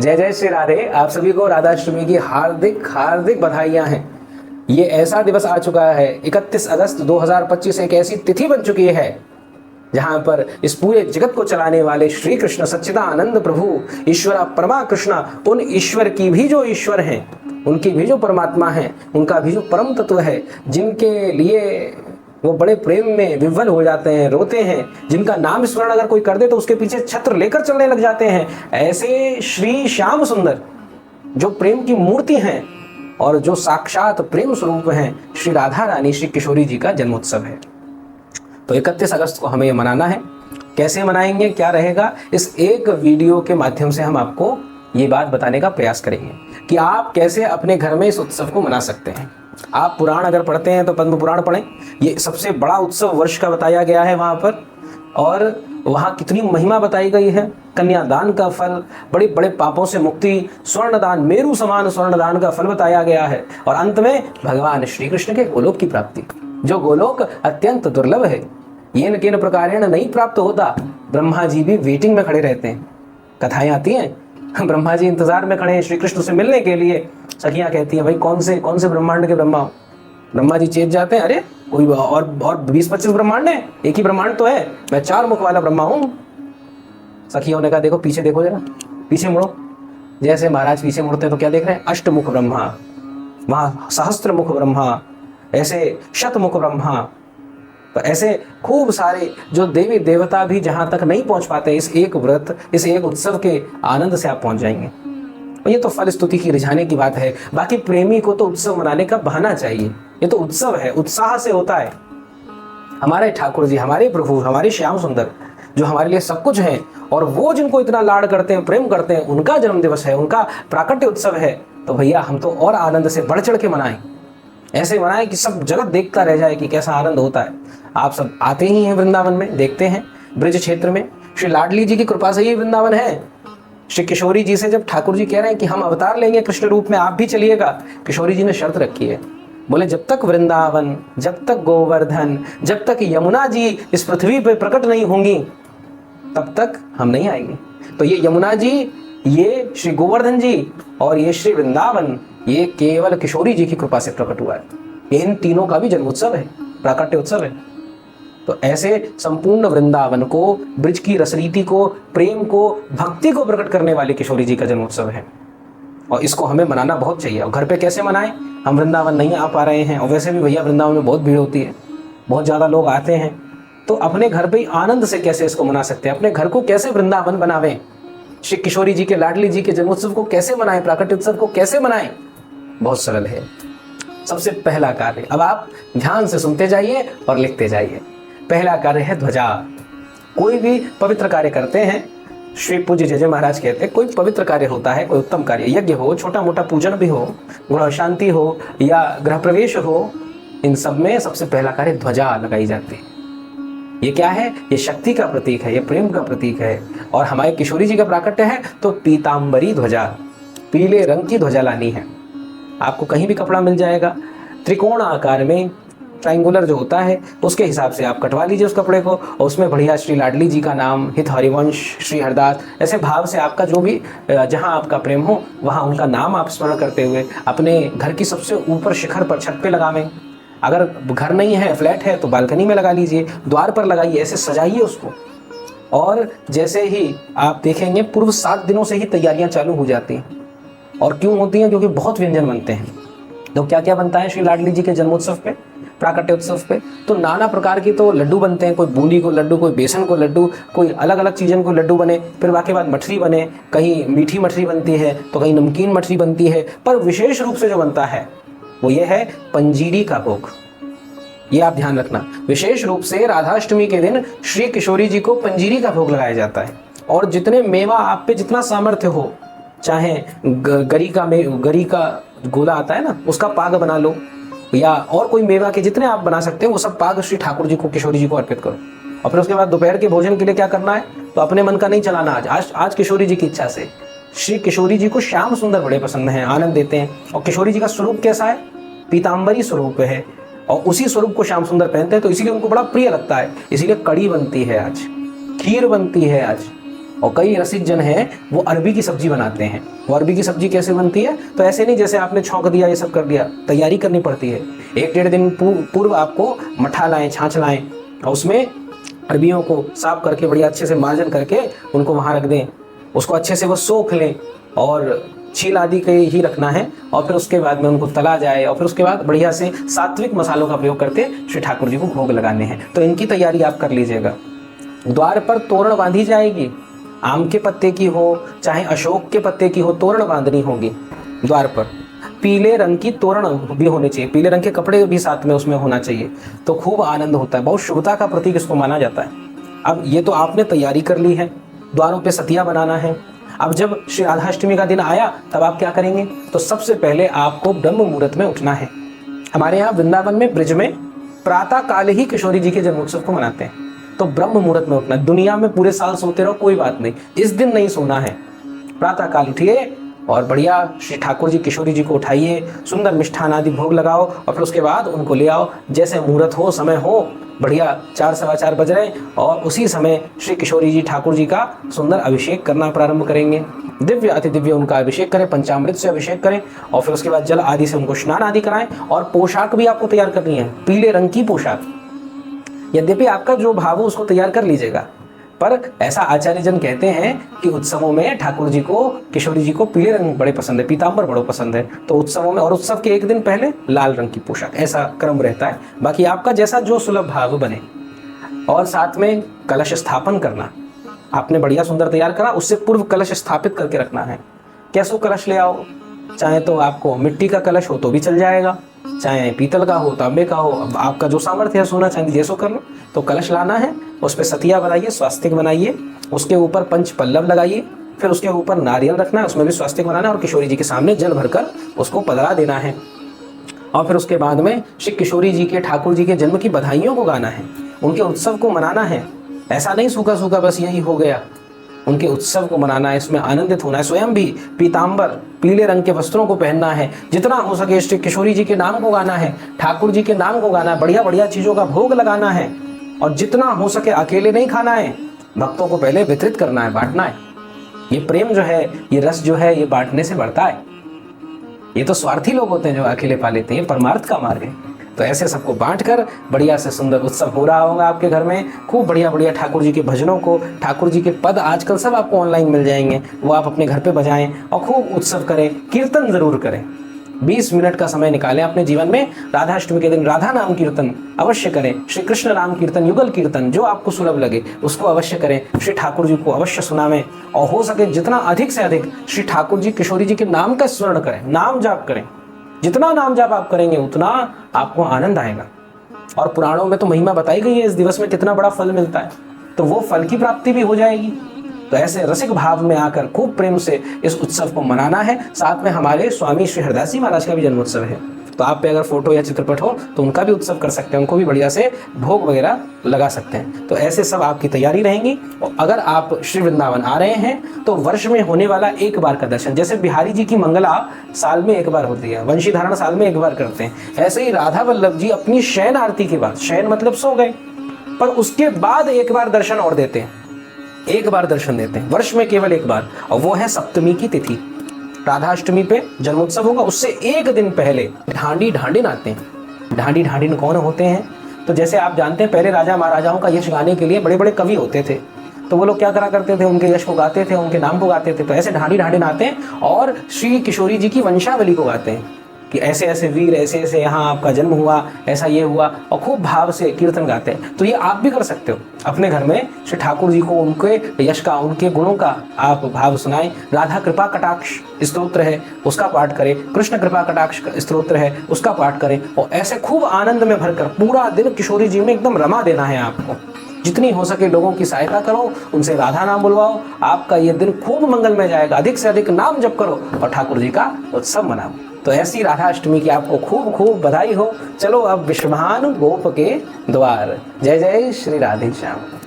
जय जय श्री राधे। आप सभी को राधाष्टमी की हार्दिक हार्दिक बधाइयां हैं। ये ऐसा दिवस आ चुका है, 31 अगस्त 2025 एक ऐसी तिथि बन चुकी है जहां पर इस पूरे जगत को चलाने वाले श्री कृष्ण सच्चिदानंद प्रभु ईश्वर परमा कृष्ण, उन ईश्वर की भी जो ईश्वर हैं, उनकी भी जो परमात्मा है, उनका भी जो परम तत्व है, जिनके लिए वो बड़े प्रेम में विह्वल हो जाते हैं, रोते हैं, जिनका नाम स्मरण अगर कोई कर दे तो उसके पीछे छत्र लेकर चलने लग जाते हैं, ऐसे श्री श्याम सुंदर जो प्रेम की मूर्ति हैं और जो साक्षात प्रेम स्वरूप हैं, श्री राधा रानी श्री किशोरी जी का जन्मोत्सव है। तो 31 अगस्त को हमें ये मनाना है। कैसे मनाएंगे, क्या रहेगा, इस एक वीडियो के माध्यम से हम आपको ये बात बताने का प्रयास करेंगे कि आप कैसे अपने घर में इस उत्सव को मना सकते हैं। आप पुराण अगर पढ़ते हैं तो पद्म पुराण पढ़ें, ये सबसे बड़ा उत्सव वर्ष का बताया गया है वहाँ पर, और वहाँ कितनी महिमा बताई गई है। कन्यादान का फल, बड़े बड़े पापों से मुक्ति, स्वर्णदान, मेरु समान स्वर्णदान का फल बताया गया है, और अंत में भगवान श्री कृष्ण के गोलोक की प्राप्ति, जो गोलोक अत्यंत दुर्लभ है, येन केन प्रकारेण नहीं प्राप्त होता। ब्रह्मा जी भी वेटिंग में खड़े रहते हैं। कथाएं आती हैं, ब्रह्मा जी इंतजार में खड़े हैं श्री कृष्ण से मिलने के लिए। सखियां कहती हैं, भाई कौन से ब्रह्मांड के ब्रह्मा हो। ब्रह्मा जी चेत जाते हैं, अरे कोई और 20-25 ब्रह्मांड है, एक ही ब्रह्मांड तो है, मैं 4 मुख वाला ब्रह्मा हूँ। सखियों ने कहा, देखो पीछे देखो जरा, पीछे मुड़ो। जैसे महाराज पीछे मुड़ते हैं तो क्या देख रहे हैं, अष्टमुख ब्रह्मा, वहाँ सहस्त्र मुख ब्रह्मा, ऐसे शतमुख ब्रह्मा। तो ऐसे खूब सारे जो देवी देवता भी जहाँ तक नहीं पहुँच पाते, इस एक व्रत, इस एक उत्सव के आनंद से आप पहुँच जाएंगे। ये तो फल स्तुति की रिझाने की बात है। बाकी प्रेमी को तो उत्सव मनाने का बहाना चाहिए। ये तो उत्सव है, उत्साह से होता है। हमारे ठाकुर जी, हमारे प्रभु, हमारे श्याम सुंदर जो हमारे लिए सब कुछ है, और वो जिनको इतना लाड करते हैं, प्रेम करते हैं, उनका जन्म दिवस है, उनका प्राकट्य उत्सव है। तो भैया हम तो और आनंद से बढ़ चढ़ के मनाएं, ऐसे मनाएं कि सब जगत देखता रह जाए कि कैसा आनंद होता है। आप सब आते ही हैं वृंदावन में, देखते हैं ब्रज क्षेत्र में, श्री लाडली जी की कृपा से ही वृंदावन है। श्री किशोरी जी से जब ठाकुर जी कह रहे हैं कि हम अवतार लेंगे कृष्ण रूप में, आप भी चलिएगा, किशोरी जी ने शर्त रखी है, बोले जब तक वृंदावन, जब तक गोवर्धन, जब तक यमुना जी इस पृथ्वी पर प्रकट नहीं होंगी, तब तक हम नहीं आएंगे। तो ये यमुना जी, ये श्री गोवर्धन जी और ये श्री वृंदावन, ये केवल किशोरी जी की कृपा से प्रकट हुआ है। ये इन तीनों का भी जन्मोत्सव है, प्राकट्य उत्सव है। तो ऐसे संपूर्ण वृंदावन को, ब्रज की रसरीति को, प्रेम को, भक्ति को प्रकट करने वाले किशोरी जी का जन्मोत्सव है, और इसको हमें मनाना बहुत चाहिए। और घर पे कैसे मनाएं, हम वृंदावन नहीं आ पा रहे हैं, और वैसे भी भैया वृंदावन में बहुत भीड़ होती है, बहुत ज़्यादा लोग आते हैं, तो अपने घर पे आनंद से कैसे इसको मना सकते हैं, अपने घर को कैसे वृंदावन बनावें, श्री किशोरी जी के, लाडली जी के जन्मोत्सव को कैसे मनाएं, प्राकट्य उत्सव को कैसे मनाएं। बहुत सरल है। सबसे पहला कार्य, अब आप ध्यान से सुनते जाइए और लिखते जाइए। पहला कार्य है ध्वजा। कोई भी पवित्र कार्य करते हैं, श्री पूज्य जय जय महाराज कहते हैं, कोई पवित्र कार्य होता है, कोई उत्तम कार्य, यज्ञ हो, छोटा मोटा पूजन भी हो, गृह शांति हो या गृह प्रवेश हो, इन सब में सबसे पहला कार्य ध्वजा लगाई जाती है। ये क्या है, ये शक्ति का प्रतीक है, ये प्रेम का प्रतीक है। और हमारे किशोरी जी का प्राकट्य है तो पीतांबरी ध्वजा, पीले रंग की ध्वजा लानी है। आपको कहीं भी कपड़ा मिल जाएगा, त्रिकोण आकार में, ट्रायंगुलर जो होता है, उसके हिसाब से आप कटवा लीजिए उस कपड़े को, और उसमें बढ़िया श्री लाडली जी का नाम, हित हरिवंश, श्री हरदास, ऐसे भाव से आपका जो भी जहां आपका प्रेम हो वहां उनका नाम आप स्मरण करते हुए अपने घर की सबसे ऊपर शिखर पर, छत पे लगावें। अगर घर नहीं है, फ्लैट है, तो बालकनी में लगा लीजिए, द्वार पर लगाइए, ऐसे सजाइए उसको। और जैसे ही आप देखेंगे पूर्व 7 दिनों से ही तैयारियां चालू हो जाती हैं। और क्यों होती हैं, क्योंकि बहुत व्यंजन बनते हैं। तो क्या क्या बनता है श्री लाडली जी के जन्मोत्सव पे, प्राकट्य उत्सव पे, तो नाना प्रकार की तो लड्डू बनते हैं। कोई बूंदी को लड्डू, कोई बेसन को लड्डू, कोई अलग अलग चीज़ों को लड्डू बने, फिर बाकी बाद मठरी बने, कहीं मीठी मठरी बनती है तो कहीं नमकीन मठरी बनती है। पर विशेष रूप से जो बनता है वो ये है पंजीरी का भोग। ये आप ध्यान रखना, विशेष रूप से राधाष्टमी के दिन श्री किशोरी जी को पंजीरी का भोग लगाया जाता है। और जितने मेवा आप पे जितना सामर्थ्य हो, चाहे गरी का गोला आता है ना, उसका पाग बना लो, या और कोई मेवा के जितने आप बना सकते हो, वो सब पाग श्री ठाकुर जी को, किशोरी जी को अर्पित करो। और फिर उसके बाद दोपहर के भोजन के लिए क्या करना है, तो अपने मन का नहीं चलाना। आज किशोरी जी की इच्छा से, श्री किशोरी जी को श्याम सुंदर बड़े पसंद हैं, आनंद देते हैं। और किशोरी जी का स्वरूप कैसा है, पीतांबरी स्वरूप है, और उसी स्वरूप को श्याम सुंदर पहनते हैं, तो इसीलिए उनको बड़ा प्रिय लगता है। इसीलिए कड़ी बनती है आज, खीर बनती है आज, और कई रसिक जन हैं वो अरबी की सब्जी बनाते हैं। वो अरबी की सब्जी कैसे बनती है, तो ऐसे नहीं जैसे आपने छौंक दिया ये सब कर दिया, तैयारी करनी पड़ती है। 1-1.5 दिन पूर्व आपको मट्ठा लाएं, छाछ लाएं और उसमें अरबियों को साफ करके बढ़िया अच्छे से मार्जन करके उनको वहाँ रख दें, उसको अच्छे से वो सोख लें और छील आदि के ही रखना है। और फिर उसके बाद में उनको तला जाए और फिर उसके बाद बढ़िया से सात्विक मसालों का प्रयोग करके श्री ठाकुर जी को भोग लगाने हैं। तो इनकी तैयारी आप कर लीजिएगा। द्वार पर तोरण बांधी जाएगी, आम के पत्ते की हो चाहे अशोक के पत्ते की हो, तोरण बांधनी होगी द्वार पर। पीले रंग की तोरण भी होनी चाहिए, पीले रंग के कपड़े भी साथ में उसमें होना चाहिए, तो खूब आनंद होता है, बहुत शुभता का प्रतीक इसको माना जाता है। अब ये तो आपने तैयारी कर ली है, द्वारों पे सतिया बनाना है। अब जब श्री राधाष्टमी का दिन आया तब आप क्या करेंगे, तो सबसे पहले आपको ब्रह्म मुहूर्त में उठना है। हमारे यहाँ वृंदावन में ब्रिज में प्रातः काल ही किशोरी जी के जन्मोत्सव को मनाते हैं, तो ब्रह्म मुहूर्त में उठना। दुनिया में पूरे साल सोते रहो कोई बात नहीं, इस दिन नहीं सोना है। प्रातः काल उठिए और बढ़िया श्री ठाकुर जी किशोरी जी को उठाइए, सुंदर मिष्ठान आदि भोग लगाओ और फिर उसके बाद उनको ले आओ। जैसे मुहूर्त हो, समय हो, बढ़िया 4-4:15 बज रहे और उसी समय श्री किशोरी जी ठाकुर जी का सुंदर अभिषेक करना प्रारंभ करेंगे। दिव्य अति दिव्य उनका अभिषेक करें, पंचामृत से अभिषेक करें और फिर उसके बाद जल आदि से उनको स्नान आदि कराएं। और पोशाक भी आपको तैयार करनी है, पीले रंग की पोशाक। यद्यपि आपका जो भाव हो उसको तैयार कर लीजिएगा, पर ऐसा आचार्य जन कहते हैं कि उत्सवों में ठाकुर जी को किशोरी जी को पीले रंग बड़े पसंद है, पीताम्बर बड़ो पसंद है, तो उत्सवों में और उत्सव के एक दिन पहले लाल रंग की पोशाक, ऐसा क्रम रहता है। बाकी आपका जैसा जो सुलभ भाव बने। और साथ में कलश स्थापन करना, आपने बढ़िया सुंदर तैयार करा, उससे पूर्व कलश स्थापित करके रखना है। कैसो कलश ले आओ, चाहे तो आपको मिट्टी का कलश हो तो भी चल जाएगा, चाहे पीतल का हो, तांबे का हो, अब आपका जो सामर्थ्य है, सोना चांदी जैसो कर लो। तो कलश लाना है, उस पर सतिया बनाइए, स्वास्तिक बनाइए, उसके ऊपर पंच पल्लव लगाइए, फिर उसके ऊपर नारियल रखना है, उसमें भी स्वास्तिक बनाना है और किशोरी जी के सामने जल भरकर उसको पधरा देना है। और फिर उसके बाद में श्री किशोरी जी के ठाकुर जी के जन्म की बधाइयों को गाना है, उनके उत्सव को मनाना है। ऐसा नहीं सूखा सूखा बस यही हो गया, उनके उत्सव को मनाना है, इसमें आनंदित होना है। स्वयं भी पीताम्बर पीले रंग के वस्त्रों को पहनना है, जितना हो सके श्री किशोरी जी के नाम को गाना है, ठाकुर जी के नाम को गाना है, बढ़िया बढ़िया चीज़ों का भोग लगाना है और जितना हो सके अकेले नहीं खाना है, भक्तों को पहले वितरित करना है, बांटना है। ये प्रेम जो है, ये रस जो है, ये बांटने से बढ़ता है। ये तो स्वार्थी लोग होते हैं जो अकेले पा लेते हैं, परमार्थ का मार्ग है। तो ऐसे सबको बांटकर बढ़िया से सुंदर उत्सव हो रहा होगा आपके घर में। खूब बढ़िया बढ़िया ठाकुर जी के भजनों को, ठाकुर जी के पद आजकल सब आपको ऑनलाइन मिल जाएंगे, वो आप अपने घर पे बजाएं और खूब उत्सव करें। कीर्तन जरूर करें, 20 मिनट का समय निकालें अपने जीवन में। राधाष्टमी के दिन राधा नाम कीर्तन अवश्य करें, श्री कृष्ण नाम कीर्तन, युगल कीर्तन जो आपको सुलभ लगे उसको अवश्य करें, श्री ठाकुर जी को अवश्य सुनावें और हो सके जितना अधिक से अधिक श्री ठाकुर जी किशोरी जी के नाम का स्मरण करें, नाम जाप करें। जितना नाम जाप आप करेंगे उतना आपको आनंद आएगा। और पुराणों में तो महिमा बताई गई है इस दिवस में कितना बड़ा फल मिलता है, तो वो फल की प्राप्ति भी हो जाएगी। तो ऐसे रसिक भाव में आकर खूब प्रेम से इस उत्सव को मनाना है। साथ में हमारे स्वामी श्री हरदास जी महाराज का भी जन्मोत्सव है, तो आप पे अगर फोटो या चित्रपट हो तो उनका भी उत्सव कर सकते हैं, उनको भी बढ़िया से भोग वगैरह लगा सकते हैं। तो ऐसे सब आपकी तैयारी रहेंगी। और अगर आप श्री वृंदावन आ रहे हैं तो वर्ष में होने वाला एक बार का दर्शन, जैसे बिहारी जी की मंगला साल में एक बार होती है, वंशी धारण साल में एक बार करते हैं, ऐसे ही राधा वल्लभ जी अपनी शयन आरती के बाद, शयन मतलब सो गए, पर उसके बाद एक बार दर्शन और देते हैं, एक बार दर्शन देते हैं वर्ष में केवल एक बार, और वो है सप्तमी की तिथि। राधाष्टमी पे जन्मोत्सव होगा, उससे एक दिन पहले ढांडी ढांडिन आते हैं। ढांडी ढांडिन कौन होते हैं, तो जैसे आप जानते हैं पहले राजा महाराजाओं का यश गाने के लिए बड़े बड़े कवि होते थे, तो वो लोग क्या करा करते थे, उनके यश को गाते थे, उनके नाम को गाते थे। तो ऐसे ढांडी ढांडिन आते हैं और श्री किशोरी जी की वंशावली को गाते हैं कि ऐसे ऐसे वीर, ऐसे ऐसे यहाँ आपका जन्म हुआ, ऐसा ये हुआ, और खूब भाव से कीर्तन गाते हैं। तो ये आप भी कर सकते हो अपने घर में, श्री ठाकुर जी को उनके यश का, उनके गुणों का आप भाव सुनाएं। राधा कृपा कटाक्ष स्तोत्र है उसका पाठ करें, कृष्ण कृपा कटाक्ष स्तोत्र है उसका पाठ करें, और ऐसे खूब आनंद में भरकर पूरा दिन किशोरी जी में एकदम रमा देना है आपको। जितनी हो सके लोगों की सहायता करो, उनसे राधा नाम बुलवाओ, आपका ये दिन खूब मंगलमय जाएगा। अधिक से अधिक नाम जप करो और ठाकुर जी का उत्सव मनाओ। तो ऐसी राधाष्टमी की आपको खूब खूब बधाई हो। चलो अब विश्वभानु गोप के द्वार। जय जय श्री राधे श्याम।